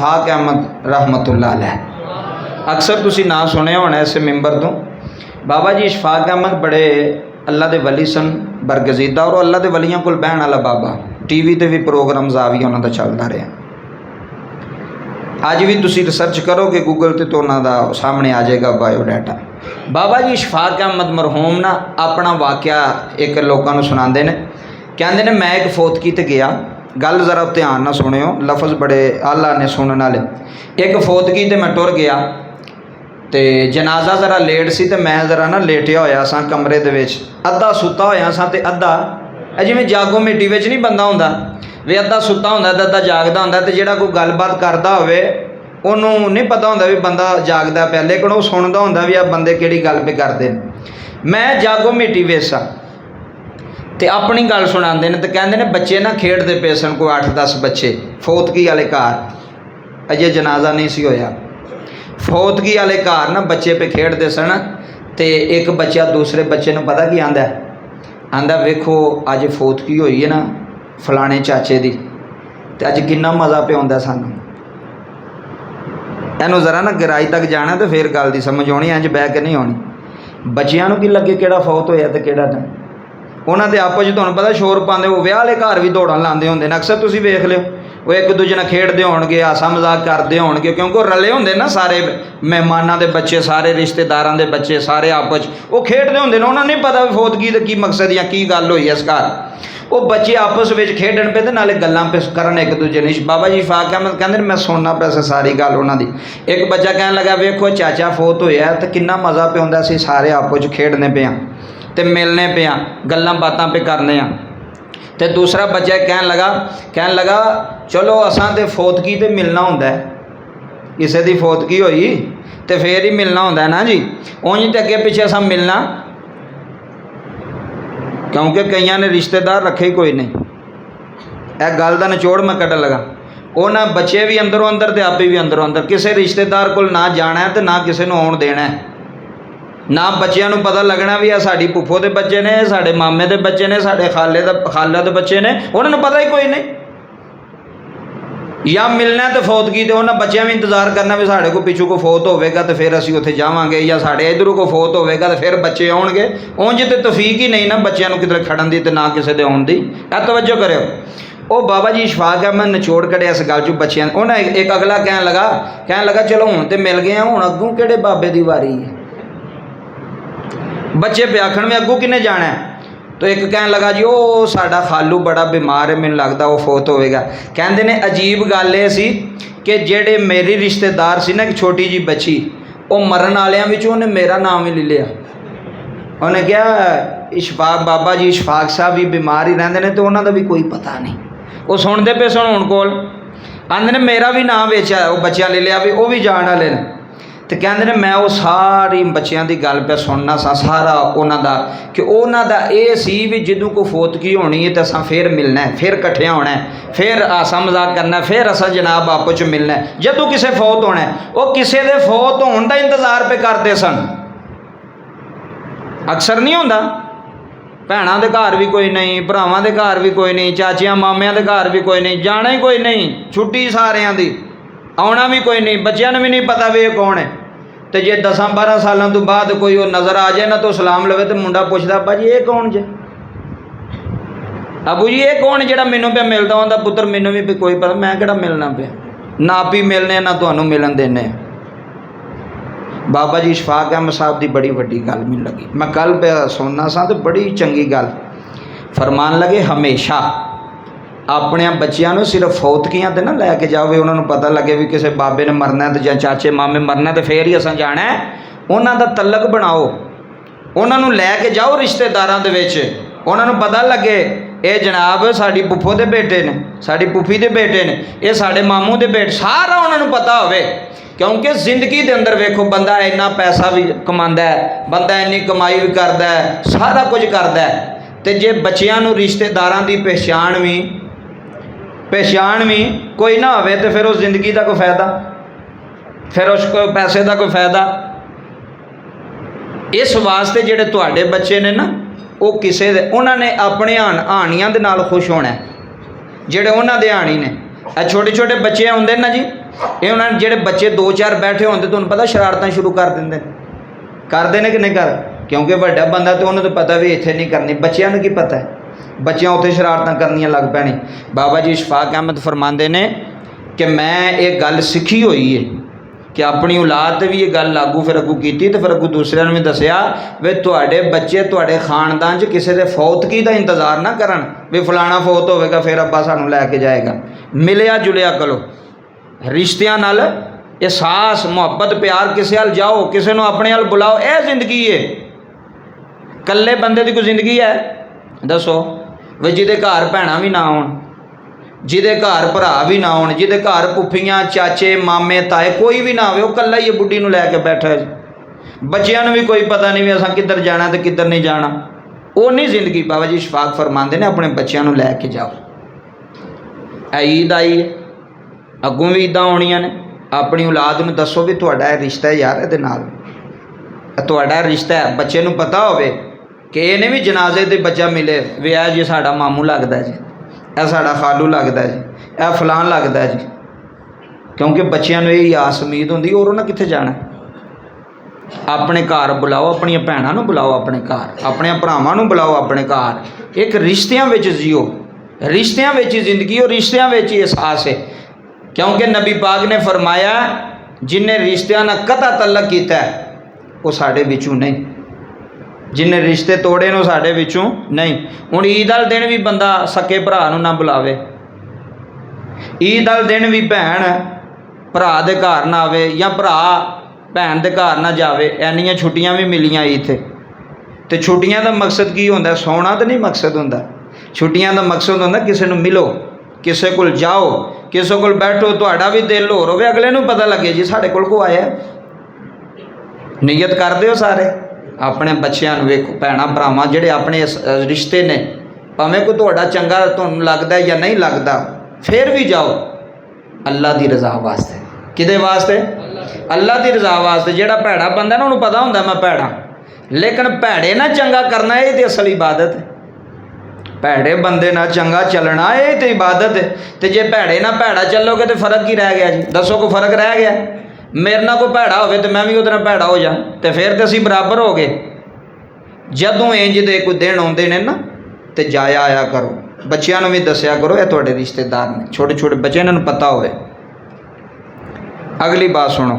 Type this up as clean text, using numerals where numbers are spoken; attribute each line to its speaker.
Speaker 1: इशफाक अहमद रहमतुल्लाह अलैह। अक्सर तुसी ना सुने होना इस मैंबर तो। बाबा जी इशफाक अहमद बड़े अल्लाह के वली सन, बरगजीदा, और अल्लाह के वलियां कोल बहन वाला बाबा। टीवी ते भी प्रोग्राम जाविया उन्होंने चलता रहा। अज भी तुसी रिसर्च करोगे गूगल ते तो उन्होंने सामने आ जाएगा बायोडाटा। बाबा जी इशफाक अहमद मरहूम ना अपना वाक़या एक लोगों को सुनाते हैं। कहते हैं मैं एक फोतकी ते गया, गल जरा ध्यान ना सुनियो, लफज बड़े आला ने सुनने वाले। एक फोतकी ते मैं टुर गया तो जनाजा जरा लेट सी ते मैं जरा ना लेटिया होया सा कमरे दे विच, अद्धा सुता होया सा ते अद्धा जिवें जागो मिट्टी विच नहीं बंदा हुंदा वे अद्धा सुता हुंदा ते अद्धा जागदा हुंदा। ते जिहड़ा कोई गलबात करदा होवे उन्होंने नहीं पता होंदा भी बंदा जागदा पिया, लेकिन वो सुनदा हुंदा भी आ बंदे किहड़ी गल पे करदे ने। मैं जागो मिट्टी विच सा ते अपनी गल सुणांदे ने ते कहंदे ने बच्चे ना खेडदे पे सन, कोई 8-10 बच्चे फोतकी वाले घर, अजे जनाजा नहीं सी होया। फोतगी वाले घर ना बच्चे पे खेडते सन ते एक बच्चा दूसरे बच्चे नूं पता की आंदा, आंदा वेखो अज फोतगी होई है ना फलाने चाचे दी, ते अज किन्ना मज़ा पे आउंदा सानूं। इहनूं जरा ना गहराई तक जाना तो फिर गल दी समझ आउणी, इंज बह के नहीं आउणी। बच्चिआं नूं की लगे किहड़ा फौत होया ते किहड़ा नहीं। उन्हां दे आपस च तुहानूं पता शोर पाਉਂਦੇ, वो विआह वाले घर भी दौड़ां लाਉਂਦੇ ਹੁੰਦੇ ने। अक्सर तुसीं वेख लिओ वो एक दूजे नाल खेडदे होणगे, हासा मजाक करते होणगे, क्योंकि वो रले होंदे ना सारे मेहमानां दे बच्चे, सारे रिश्तेदारां दे बच्चे, सारे आपस वो खेडदे होंदे ने। उन्हां नूं नहीं पता भी फोतगी दा की मकसद या की गल होई इस घर। वो बच्चे आपस में खेडन पे ते नाले गल्लां पे करन एक दूजे ने। बाबा जी इशफाक अहमद कहंदे मैं सुनना पिया सारी गल उन्हां दी। एक बच्चा कहन लगा वेखो चाचा फोत होया ते किन्ना मज़ा पे आउंदा सी, सारे आपस च खेडने पे आ ते मिलने पे आ, गल्लां बातां पे करने आ। ते दूसरा बच्चा कहन लगा चलो असां ते फोतगी ते मिलना हुंदा है, किसी दी फोतगी होई ते फिर ही मिलना हुंदा है ना जी, उंज ते अगे पिछे असां मिलना, क्योंकि कईयां ने रिश्तेदार रखे ही कोई नहीं। यह गल का निचोड़ मैं कड्ढन लगा। वो ना बच्चे भी अंदरों अंदर ते आपे भी अंदरों अंदर, किसी रिश्तेदार को ना जाना है तो ना किसी को आउण देना है, ना बच्चों को पता लगना भी आ साड़ी फुफो के बच्चे ने, साढ़े मामे के बच्चे ने, साढ़े खाला के बच्चे ने, उन्होंने पता ही कोई नहीं। या मिलना तो फोतगी तो उन्होंने बच्चों भी इंतजार करना भी साढ़े को पिछू को फोत होगा तो फिर असीं उत्थे जावांगे, या साढ़े इधरों को फोत होगा तो फिर बच्चे आउणगे। उंज तो तफीक ही नहीं ना बच्चों को किधर खड़न की, तो ना किसी के आउण दी। तवज्जो करो। वो बाबा जी इशफाक अहमद निचोड़ कढ़िया इस गल चों बच्चों। उन्हें एक अगला कहन लगा चलो हुण तो मिल गए, हुण अग्गों किहड़े बाबे की वारी है। बच्चे पे आखण में अग्गों किन्ने जाना है, तो एक कहन लगा जी वो साडा खालू बड़ा बीमार है, मैनूं लगदा वो फोत होएगा। कहंदे ने अजीब गल ये सी कि जेड़े मेरी रिश्तेदार सी ना, एक छोटी जी बच्ची, वो मरन वालियां विचों उन्हें मेरा नाम ही ले लिया। उन्हें कहा इशफाक बाबा जी इशफाक साहब भी बीमार ही रहिंदे ने, तो उन्हां दा भी कोई पता नहीं। वो सुनते पे सुन हुण कोल आंदे ने मेरा भी नाम विच है, वो बच्चियां ले लिया भी वो भी जाण वाले ने। तो कहते हैं मैं वो सारी बच्चों की गल पे सुनना सा सारा उन्हों का, कि उन्हों का ये सी भी जदों को फोतगी होनी है तो असां फिर मिलना है, फिर कट्ठे होना है, फिर हासा मजाक करना है, फिर असां जनाब आपस च मिलना है जदों किसी फोत होना है। वो किसी के फोत होने का इंतजार पे करते सन। अक्सर नहीं होंदा, भैनों के घर भी कोई नहीं, भरावां के घर भी कोई नहीं, चाचियां मामियां के घर भी कोई नहीं, जाना ही कोई नहीं, छुट्टी सारियां दी, आना भी कोई नहीं, बच्चों ने भी नहीं पता भी ये कौन है। तो जे 10-12 सालों तो बाद कोई वो नज़र आ जाए ना तो सलाम लवे तो मुंडा पूछता अब्बा जी ये कौन जे, अबू जी ये कौन जेड़ा मैनू पे मिलता होंदा, पुत्र मैनू भी कोई पता, मैं किहड़ा मिलना पे, ना आप ही मिलने ना तुहानू मिलन देने। बाबा जी इशफाक अहमद साहब की बड़ी वड्डी गल मैनूं लगी। मैं कल पे सुनना सा तो बड़ी चंगी गल फरमान लगे, हमेशा अपने बच्चों को सिर्फ फोतगियां तो ना लैके जाओ, उन्होंने पता लगे भी किसी बाबे ने मरना है तो चाचे मामे मरना तो फिर ही असां जाना है। उन्हों का तलक बनाओ, उन्होंने लैके जाओ रिश्तेदारां दे विच, उन्होंने पता लगे ये जनाब साड़ी फुफो के बेटे ने, साड़ी फुफी के बेटे ने, ये साढ़े मामू के बेटे, सारा उन्होंने पता होवे। क्योंकि जिंदगी के अंदर वेखो बंदा इन्ना पैसा भी कमांदा है, बंदा इन्नी कमाई भी करता है, सारा कुछ करता है, तो जे बच्चों रिश्तेदारां की पहचान भी कोई ना होवे तो फिर उस जिंदगी का कोई फायदा, फिर उसको पैसे का कोई फायदा। इस वास्ते जेडे तुहाडे बच्चे ने ना वो किसी उन्होंने अपने हानियां दे नाल खुश होना है, जेडे उन्होंने हानी ने। छोटे छोटे बच्चे आउंदे ना जी, ਇਹ ਉਹਨਾਂ ਜਿਹੜੇ ਬੱਚੇ 2-4 ਬੈਠੇ ਹੁੰਦੇ ਤੁਹਾਨੂੰ ਪਤਾ ਸ਼ਰਾਰਤਾਂ ਸ਼ੁਰੂ ਕਰ ਦਿੰਦੇ ਨੇ, ਕਰਦੇ ਨੇ ਕਿ ਨਹੀਂ ਕਰ, ਕਿਉਂਕਿ ਵੱਡਾ ਬੰਦਾ ਤੇ ਉਹਨੂੰ ਤਾਂ ਪਤਾ ਵੀ ਇੱਥੇ ਨਹੀਂ ਕਰਨੀ, ਬੱਚਿਆਂ ਨੂੰ ਕੀ ਪਤਾ ਹੈ, ਬੱਚਿਆਂ ਉੱਥੇ ਸ਼ਰਾਰਤਾਂ ਕਰਨੀਆਂ ਲੱਗ ਪੈਣੀ। ਬਾਬਾ ਜੀ ਇਸ਼ਫਾਕ ਅਹਿਮਦ ਫਰਮਾਉਂਦੇ ਨੇ ਕਿ ਮੈਂ ਇਹ ਗੱਲ ਸਿੱਖੀ ਹੋਈ ਹੈ ਕਿ ਆਪਣੀ ਔਲਾਦ 'ਤੇ ਵੀ ਇਹ ਗੱਲ ਲਾਗੂ ਫਿਰ ਅੱਗੂ ਕੀਤੀ ਤੇ ਫਿਰ ਅੱਗੂ ਦੂਸਰਿਆਂ ਨੂੰ ਵੀ ਦੱਸਿਆ ਵੀ ਤੁਹਾਡੇ ਬੱਚੇ ਤੁਹਾਡੇ ਖਾਨਦਾਨ 'ਚ ਕਿਸੇ ਦੇ ਫੌਤਗੀ ਦਾ ਇੰਤਜ਼ਾਰ ਨਾ ਕਰਨ ਵੀ ਫਲਾਣਾ ਫੌਤ ਹੋਵੇਗਾ ਫਿਰ ਅੱਬਾ ਸਾਨੂੰ ਲੈ ਕੇ ਜਾਏਗਾ। ਮਿਲਿਆ ਜੁਲਿਆ ਕਰੋ, ਰਿਸ਼ਤਿਆਂ ਨਾਲ ਅਹਿਸਾਸ ਮੁਹੱਬਤ ਪਿਆਰ ਕਿਸੇ ਵੱਲ ਜਾਓ, ਕਿਸੇ ਨੂੰ ਆਪਣੇ ਵੱਲ ਬੁਲਾਓ। ਇਹ ਜ਼ਿੰਦਗੀ ਹੈ। ਇਕੱਲੇ ਬੰਦੇ ਦੀ ਕੋਈ ਜ਼ਿੰਦਗੀ ਹੈ ਦੱਸੋ? ਵੀ ਜਿਹਦੇ ਘਰ ਭੈਣਾਂ ਵੀ ਨਾ ਹੋਣ, ਜਿਹਦੇ ਘਰ ਭਰਾ ਵੀ ਨਾ ਹੋਣ, ਜਿਹਦੇ ਘਰ ਫੁੱਫੀਆਂ ਚਾਚੇ ਮਾਮੇ ਤਾਏ ਕੋਈ ਵੀ ਨਾ ਹੋਵੇ, ਉਹ ਇਕੱਲਾ ਹੀ ਬੁੱਢੀ ਨੂੰ ਲੈ ਕੇ ਬੈਠਾ ਜੀ। ਬੱਚਿਆਂ ਨੂੰ ਵੀ ਕੋਈ ਪਤਾ ਨਹੀਂ ਵੀ ਅਸਾਂ ਕਿੱਧਰ ਜਾਣਾ ਤੇ ਕਿੱਧਰ ਨਹੀਂ ਜਾਣਾ। ਉਹ ਨਹੀਂ ਜ਼ਿੰਦਗੀ। ਬਾਬਾ ਜੀ ਇਸ਼ਫਾਕ ਫਰਮਾਉਂਦੇ ਨੇ ਆਪਣੇ ਬੱਚਿਆਂ ਨੂੰ ਲੈ ਕੇ ਜਾਓ। ਈਦ ਆਈ ਹੈ, ਅੱਗੋਂ ਵੀ ਈਦਾਂ ਆਉਣੀਆਂ ਨੇ। ਆਪਣੀ ਔਲਾਦ ਨੂੰ ਦੱਸੋ ਵੀ ਤੁਹਾਡਾ ਇਹ ਰਿਸ਼ਤਾ ਹੈ ਯਾਰ, ਇਹਦੇ ਨਾਲ ਤੁਹਾਡਾ ਰਿਸ਼ਤਾ ਹੈ। ਬੱਚੇ ਨੂੰ ਪਤਾ ਹੋਵੇ ਕਿ ਇਹ ਨਹੀਂ ਵੀ ਜਨਾਜ਼ੇ 'ਤੇ ਬੱਚਾ ਮਿਲੇ ਵੀ ਇਹ ਜੀ ਸਾਡਾ ਮਾਮੂ ਲੱਗਦਾ ਜੀ, ਇਹ ਸਾਡਾ ਖਾਲੂ ਲੱਗਦਾ ਜੀ, ਇਹ ਫਲਾਨ ਲੱਗਦਾ ਜੀ। ਕਿਉਂਕਿ ਬੱਚਿਆਂ ਨੂੰ ਇਹ ਆਸ ਉਮੀਦ ਹੁੰਦੀ ਔਰ ਉਹਨਾਂ ਕਿੱਥੇ ਜਾਣਾ। ਆਪਣੇ ਘਰ ਬੁਲਾਓ, ਆਪਣੀਆਂ ਭੈਣਾਂ ਨੂੰ ਬੁਲਾਓ ਆਪਣੇ ਘਰ, ਆਪਣੇ ਭਰਾਵਾਂ ਨੂੰ ਬੁਲਾਓ ਆਪਣੇ ਘਰ। ਇੱਕ ਰਿਸ਼ਤਿਆਂ ਵਿੱਚ ਜੀਓ, ਰਿਸ਼ਤਿਆਂ ਵਿੱਚ ਹੀ ਜ਼ਿੰਦਗੀ ਔਰ ਰਿਸ਼ਤਿਆਂ ਵਿੱਚ ਹੀ ਅਹਿਸਾਸ ਹੈ। ਕਿਉਂਕਿ ਨਬੀ ਪਾਕ ਨੇ ਫਰਮਾਇਆ ਜਿਨ੍ਹੇ ਰਿਸ਼ਤਿਆਂ ਨਾਲ ਕਤਾ ਤਲਕ ਕੀਤਾ ਉਹ ਸਾਡੇ ਵਿੱਚੋਂ ਨਹੀਂ, ਜਿਨ੍ਹੇ ਰਿਸ਼ਤੇ ਤੋੜੇ ਨੇ ਉਹ ਸਾਡੇ ਵਿੱਚੋਂ ਨਹੀਂ। ਹੁਣ ਈਦ ਵਾਲੇ ਦਿਨ ਵੀ ਬੰਦਾ ਸਕੇ ਭਰਾ ਨੂੰ ਨਾ ਬੁਲਾਵੇ, ਈਦ ਵਾਲੇ ਦਿਨ ਵੀ ਭੈਣ ਭਰਾ ਦੇ ਘਰ ਨਾ ਆਵੇ ਜਾਂ ਭਰਾ ਭੈਣ ਦੇ ਘਰ ਨਾ ਜਾਵੇ। ਇੰਨੀਆਂ ਛੁੱਟੀਆਂ ਵੀ ਮਿਲੀਆਂ ਈਦ ਤੇ ਛੁੱਟੀਆਂ ਦਾ ਮਕਸਦ ਕੀ ਹੁੰਦਾ? ਸੌਣਾ ਤਾਂ ਨਹੀਂ ਮਕਸਦ ਹੁੰਦਾ। ਛੁੱਟੀਆਂ ਦਾ ਮਕਸਦ ਹੁੰਦਾ ਕਿਸੇ ਨੂੰ ਮਿਲੋ, ਕਿਸੇ ਕੋਲ ਜਾਓ, ਕਿਸੇ ਕੋਲ ਬੈਠੋ, ਤੁਹਾਡਾ ਵੀ ਦਿਲ ਹੋਰ ਹੋਵੇ, ਅਗਲੇ ਨੂੰ ਪਤਾ ਲੱਗੇ ਜੀ ਸਾਡੇ ਕੋਲ ਕੋ ਆਇਆ। ਨੀਅਤ ਕਰਦੇ ਹੋ ਸਾਰੇ ਆਪਣੇ ਬੱਚਿਆਂ ਨੂੰ। ਵੇਖੋ ਭੈਣਾਂ ਭਰਾਵਾਂ ਜਿਹੜੇ ਆਪਣੇ ਰਿਸ਼ਤੇ ਨੇ, ਭਾਵੇਂ ਕੋਈ ਤੁਹਾਡਾ ਚੰਗਾ ਤੁਹਾਨੂੰ ਲੱਗਦਾ ਜਾਂ ਨਹੀਂ ਲੱਗਦਾ, ਫਿਰ ਵੀ ਜਾਓ ਅੱਲਾ ਦੀ ਰਜ਼ਾ ਵਾਸਤੇ। ਕਿਹਦੇ ਵਾਸਤੇ? ਅੱਲਾ ਦੀ ਰਜ਼ਾ ਵਾਸਤੇ। ਜਿਹੜਾ ਭੈੜਾ ਬੰਦਾ ਨਾ ਉਹਨੂੰ ਪਤਾ ਹੁੰਦਾ ਮੈਂ ਭੈੜਾ, ਲੇਕਿਨ ਭੈੜੇ ਨਾਲ ਚੰਗਾ ਕਰਨਾ ਇਹ ਤੇ ਅਸਲ ਇਬਾਦਤ ਹੈ। ਭੈੜੇ ਬੰਦੇ ਨਾਲ ਚੰਗਾ ਚੱਲਣਾ ਇਹ ਤੇ ਇਬਾਦਤ ਹੈ। ਤੇ ਜੇ ਭੈੜੇ ਨਾਲ ਭੈੜਾ ਚੱਲੋਗੇ ਤੇ ਫਰਕ ਕੀ ਰਹਿ ਗਿਆ ਜੀ? ਦੱਸੋ ਕੋਈ ਫਰਕ ਰਹਿ ਗਿਆ? ਮੇਰੇ ਨਾਲ ਕੋਈ ਭੈੜਾ ਹੋਵੇ ਤੇ ਮੈਂ ਵੀ ਉਹਦੇ ਨਾਲ ਭੈੜਾ ਹੋ ਜਾ ਤੇ ਫਿਰ ਤੇ ਅਸੀਂ ਬਰਾਬਰ ਹੋ ਗਏ। ਜਦੋਂ ਇੰਜ ਦੇ ਕੋਈ ਦਿਨ ਆਉਂਦੇ ਨੇ ਨਾ ਤੇ ਜਾਇਆ ਆਇਆ ਕਰੋ, ਬੱਚਿਆਂ ਨੂੰ ਵੀ ਦੱਸਿਆ ਕਰੋ ਇਹ ਤੁਹਾਡੇ ਰਿਸ਼ਤੇਦਾਰ ਨੇ, ਛੋਟੇ ਛੋਟੇ ਬੱਚੇ ਇਹਨਾਂ ਨੂੰ ਪਤਾ ਹੋਵੇ। ਅਗਲੀ ਬਾਤ ਸੁਣੋ।